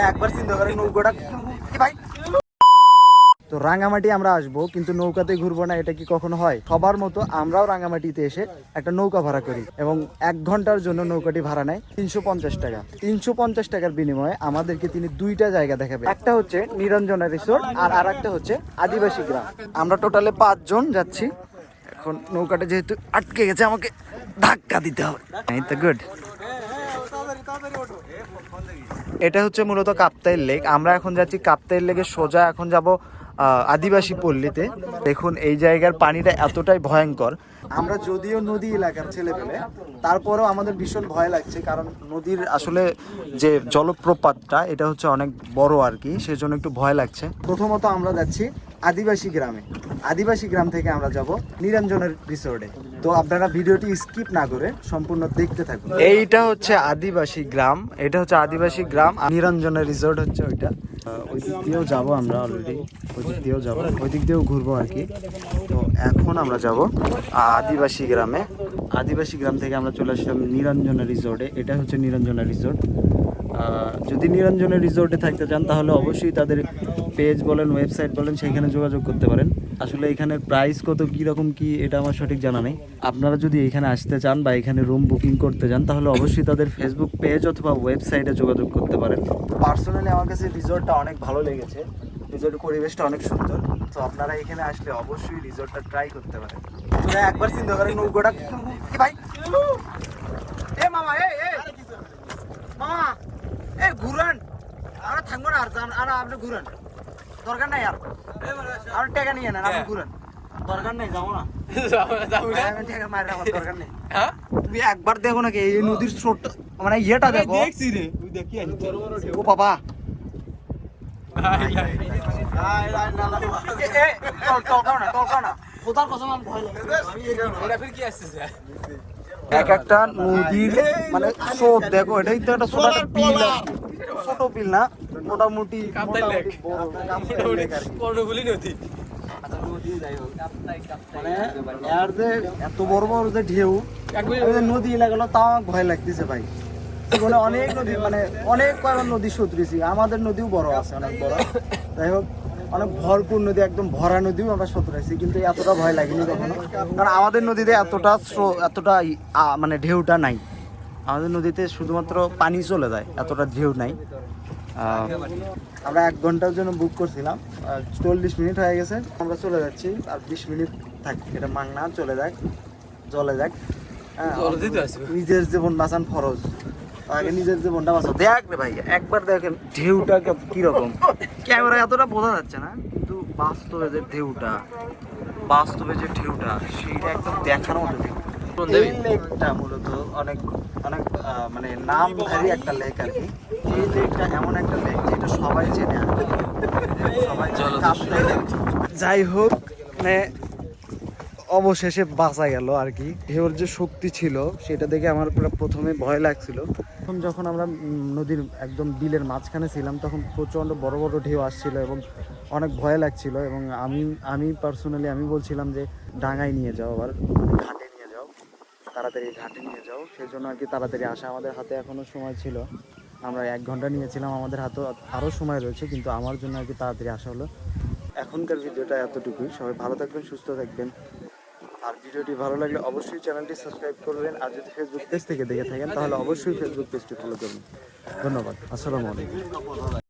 একবার চিন্তা করে নৌকাটা ভাই। তো রাঙামাটি আমরা আসবো কিন্তু নৌকাতে ঘুরবো না, এটা কি কখনো হয়? সবার মতো আমরাও রাঙামাটিতে এসে একটা নৌকা ভাড়া করি এবং 1 ঘন্টার জন্য নৌকাটি ভাড়া নেয় 350 টাকা। 350 টাকার বিনিময়ে আমাদেরকে তিনি 2টা জায়গা দেখাবে। একটা হচ্ছে নিরঞ্জনা রিসোর্ট আর একটা হচ্ছে আদিবাসী গ্রাম। আমরা টোটালে 5 জন যাচ্ছি। এখন নৌকাটা যেহেতু আটকে গেছে আমাকে ধাক্কা দিতে হবে। এই তো গুড। এটা হচ্ছে মূলত কাপ্তাইল লেক। আমরা এখন যাচ্ছি কাপ্তাইল লেকে সোজা এখন যাব আদিবাসী পল্লীতে। দেখুন এই জায়গার পানিটা এতটাই ভয়ঙ্কর। আমরা যদিও নদী এলাকার ছেলে পেলে, তারপরেও আমাদের ভীষণ ভয় লাগছে, কারণ নদীর আসলে যে জলপ্রপাতটা এটা হচ্ছে অনেক বড় আর কি, সেজন্য একটু ভয় লাগছে। প্রথমত আমরা যাচ্ছি আদিবাসী গ্রামে। আদিবাসী গ্রাম থেকে আমরা যাব নিরঞ্জনের রিসোর্টে। তো আপনারা ভিডিওটি স্কিপ না করে সম্পূর্ণ দেখতে থাকুন। এইটা হচ্ছে আদিবাসী গ্রাম, এটা হচ্ছে আদিবাসী গ্রাম। নিরঞ্জনের রিসোর্ট হচ্ছে ওইটা। ওই দিক দিয়েও যাবো আমরা, অলরেডি ওই দিক দিয়েও যাবো, ওই দিক দিয়েও ঘুরবো আর কি। তো এখন আমরা যাব আদিবাসী গ্রামে। আদিবাসী গ্রাম থেকে আমরা চলে আসলাম নিরঞ্জনা রিসোর্টে। এটা হচ্ছে নিরঞ্জনা রিসোর্ট। যদি নিরঞ্জনা রিসোর্টে থাকতে চান তাহলে অবশ্যই তাদের পেজ বলেন, ওয়েবসাইট বলেন, সেইখানে যোগাযোগ করতে পারেন। আসলে এখানে প্রাইস কত কীরকম কি এটা আমার সঠিক জানা নেই। আপনারা যদি এখানে আসতে চান বা এখানে রুম বুকিং করতে চান তাহলে অবশ্যই তাদের ফেসবুক পেজ অথবা ওয়েবসাইটে যোগাযোগ করতে পারেন। পার্সোনালি আমার কাছে রিসোর্টটা অনেক ভালো লেগেছে। রিসোর্টের পরিবেশটা অনেক সুন্দর। তো আপনারা এখানে আসলে অবশ্যই রিসোর্টটা ট্রাই করতে পারেন। একবার চিন্তা করেন নৌকাটা কি ভাই, এ মামা, মামা ঘুরান, আমরা থাকবো না আর আপনি ঘুরান, দরকার নাই আর আপনি টাকা নিয়ে নেন, আপনি ঘুরান, দরকার নেই, যাবো না, টাকা মায়ের আমার দরকার নেই। তুমি একবার দেখো নাকি এই নদীর স্রোতটা, মানে ইয়েটা দেখো। দেখছি রে, ও বাবা, এক একটা নদীর মানে স্রোত দেখো। এটাই তো একটা ছোট একটা বিল, ছোট বিল না, মোটামুটি মানে এর যে এত বড় বড় যে ঢেউ নদী লাগালো, তাও আমার ভয় লাগতেছে ভাই। জীবনে অনেক নদী, মানে অনেক কয়েক নদী সতরেছি, আমাদের নদীও বড় আছে, অনেক বড়। যাই হোক, অনেক ভরপুর নদী, একদম ভরা নদীও আমরা সতরেছি, কিন্তু এতটা ভয় লাগেনি কখনো, কারণ আমাদের নদীতে এতটা মানে ঢেউটা নাই। আমাদের নদীতে শুধুমাত্র পানি চলে যায়, এতটা ঢেউ নাই। আমরা 1 ঘন্টার জন্য বুক করছিলাম, 40 মিনিট হয়ে গেছে, আমরা চলে যাচ্ছি। আর 20 মিনিট থাকি, এটা মাংনা, চলে যাক, জলে যাক। নিজের জীবন বাঁচান ফরজ, আগে নিজের জীবনটা বাঁচাও। দেখ রে ভাই, একবার দেখেন ঢেউটা কিরকম। ক্যামেরা এতটা বোঝা যাচ্ছে না, কিন্তু বাস্তবে যে ঢেউটা, সেইটা একদম দেখার মতো ঢেউ। এই লেকটা মূলত অনেক অনেক মানে নামধারী একটা লেক আর কি। এই লেকটা এমন একটা লেক যেটা সবাই চেনে, সবাই যাই হোক, মানে অবশেষে বাঁচা গেল আর কি। ঢেউর যে শক্তি ছিল সেটা দেখে আমার প্রথমে ভয় লাগছিল। যখন আমরা নদীর একদম বিলের মাঝখানে ছিলাম তখন প্রচণ্ড বড় বড় ঢেউ আসছিল এবং অনেক ভয় লাগছিল। এবং আমি পার্সোনালি আমি বলছিলাম যে ডাঙায় নিয়ে যাও, আবার ঘাটে নিয়ে যাও, তাড়াতাড়ি ঘাটে নিয়ে যাও। সেই জন্য আর কি তাড়াতাড়ি আসা। আমাদের হাতে এখনও সময় ছিল, আমরা 1 ঘন্টা নিয়েছিলাম, আমাদের হাতেও আরও সময় রয়েছে, কিন্তু আমার জন্য আর কি তাড়াতাড়ি আসা হলো। এখনকার ভিডিওটা এতটুকুই। সবাই ভালো থাকবেন, সুস্থ থাকবেন। আর ভিডিওটি ভালো লাগলে অবশ্যই চ্যানেলটি সাবস্ক্রাইব করবেন। আর যদি ফেসবুক পেজ থেকে দেখে থাকেন তাহলে অবশ্যই ফেসবুক পেজটি ফলো করবেন। ধন্যবাদ। আসসালামু আলাইকুম।